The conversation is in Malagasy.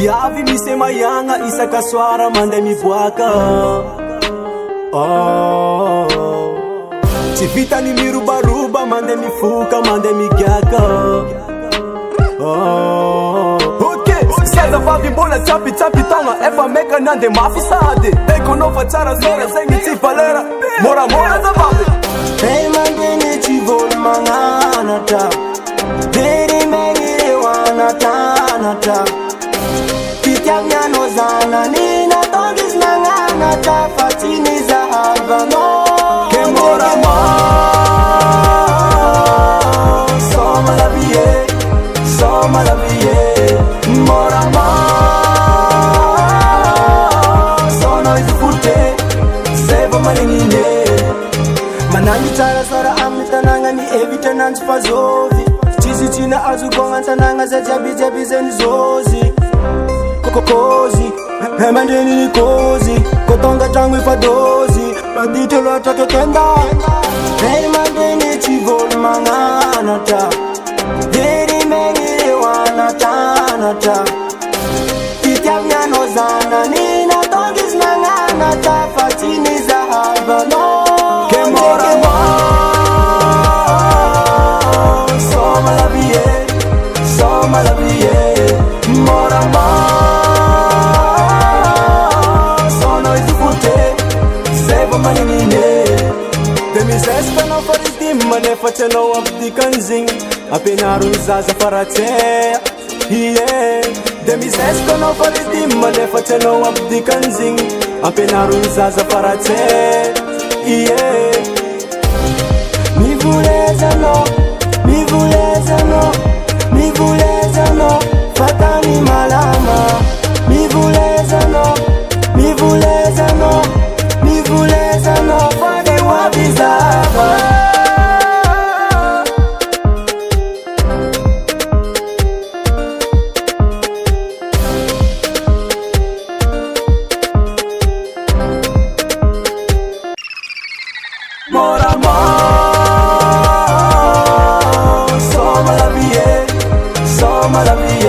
Viavy misy mayagna isaka soara mandeha miboaka. Tsy vitany mirobaroba mandeha mifoka mandeha migiaka. Okay, siazavavy mbola tsapitsapy tagna efa meka nandeha mafy sady ekonao fa tsara zora zegny tsy valera moramora zavavy. Hey mandeny tsy volo magnanatra Very megny anatanatra Fitiavy anao zanany nataongy izy nagnanatra fa tsy nizahavanao Ke morama Soma la vie, soma la vie Morama Sono izy fute, sebo manignine Manangy tsarasara amin'ny tanagna ny evitra nanjy fa zovy Tsisy tsina azokogna an-tanagna zay jiaby zay ny zozy Kokozy, mandreny ny kozy Ko tonga tragno efa dozy Maditra loatra totenda Hey mandreny tsy volo magnanatra Very megny eo anatanatra Fitiavy anao zanany nataongy izy nagnanatra fa tsy nizahavanao Ke morama Soma la vie, soma la vie Morama Sono izy fute, sebo manignine Demizesta nao fa ridimy nefa tsy anao ampidikan'izigny Ampianaro ny zaza faratsea Demizesta nao fa ridimy nefa tsy anao ampidikan'izigny Ampianaro ny zaza faratsea Mivolezano, mivolezano, mivolezano Fatani malama Mivolezano, mivolezano, mivolezano Fadi wabizava Morama Soma la vie, soma la vie